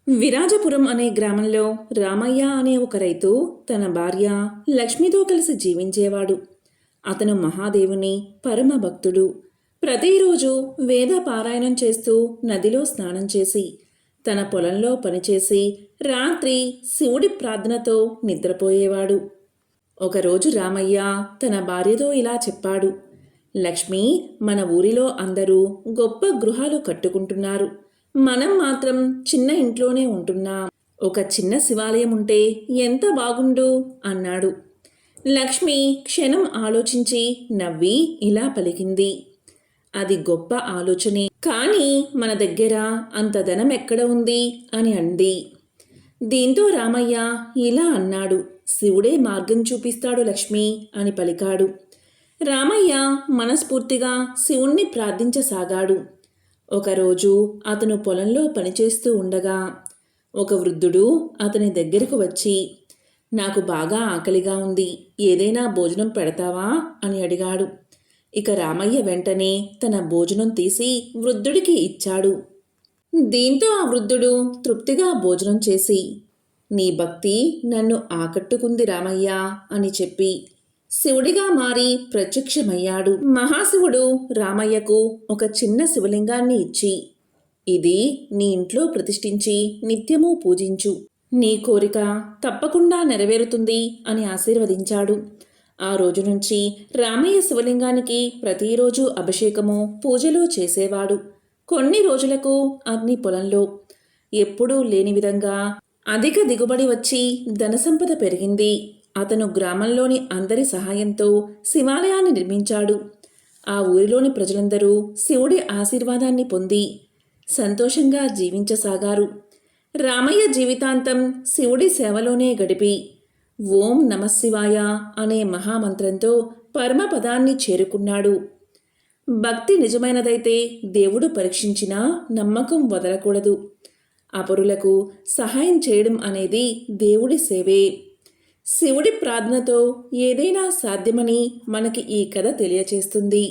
విరాజపురం అనే గ్రామంలో రామయ్య అనే ఒక రైతు తన భార్య లక్ష్మితో కలిసి జీవించేవాడు. అతను మహాదేవుని పరమ భక్తుడు. ప్రతిరోజు వేద పారాయణం చేస్తూ నదిలో స్నానం చేసి తన పొలంలో పనిచేసి రాత్రి శివుడి ప్రార్థనతో నిద్రపోయేవాడు. ఒకరోజు రామయ్య తన భార్యతో ఇలా చెప్పాడు. లక్ష్మి, మన ఊరిలో అందరూ గొప్ప గృహాలు కట్టుకుంటున్నారు. మనం మాత్రం చిన్న ఇంట్లోనే ఉంటున్నాం. ఒక చిన్న శివాలయం ఉంటే ఎంత బాగుండు అన్నాడు. లక్ష్మి క్షణం ఆలోచించి నవ్వి ఇలా పలికింది. అది గొప్ప ఆలోచనే, కానీ మన దగ్గర అంత ధనం ఎక్కడ ఉంది అని అంది. దీంతో రామయ్య ఇలా అన్నాడు. శివుడే మార్గం చూపిస్తాడు లక్ష్మి అని పలికాడు. రామయ్య మనస్ఫూర్తిగా శివుణ్ణి ప్రార్థించసాగాడు. ఒకరోజు అతను పొలంలో పనిచేస్తూ ఉండగా ఒక వృద్ధుడు అతని దగ్గరకు వచ్చి, నాకు బాగా ఆకలిగా ఉంది, ఏదైనా భోజనం పెడతావా అని అడిగాడు. ఇక రామయ్య వెంటనే తన భోజనం తీసి వృద్ధుడికి ఇచ్చాడు. దీంతో ఆ వృద్ధుడు తృప్తిగా భోజనం చేసి, నీ భక్తి నన్ను ఆకట్టుకుంది రామయ్య అని చెప్పి శివుడిగా మారి ప్రత్యక్షమయ్యాడు. మహాశివుడు రామయ్యకు ఒక చిన్న శివలింగాన్ని ఇచ్చి, ఇది నీ ఇంట్లో ప్రతిష్ఠించి నిత్యము పూజించు, నీ కోరిక తప్పకుండా నెరవేరుతుంది అని ఆశీర్వదించాడు. ఆ రోజు నుంచి రామయ్య శివలింగానికి ప్రతిరోజు అభిషేకము పూజలు చేసేవాడు. కొన్ని రోజులకు అతని పొలంలో ఎప్పుడూ లేని విధంగా అధిక దిగుబడి వచ్చి ధనసంపద పెరిగింది. అతను గ్రామంలోని అందరి సహాయంతో శివాలయాన్ని నిర్మించాడు. ఆ ఊరిలోని ప్రజలందరూ శివుడి ఆశీర్వాదాన్ని పొంది సంతోషంగా జీవించసాగారు. రామయ్య జీవితాంతం శివుడి సేవలోనే గడిపి ఓం నమఃశివాయ అనే మహామంత్రంతో పరమపదాన్ని చేరుకున్నాడు. భక్తి నిజమైనదైతే దేవుడు పరీక్షించినా నమ్మకం వదలకూడదు. అపరులకు సహాయం చేయడం అనేది దేవుడి సేవే. శివుడి ప్రార్థనతో ఏదైనా సాధ్యమని మనకి ఈ కథ తెలియచేస్తుంది.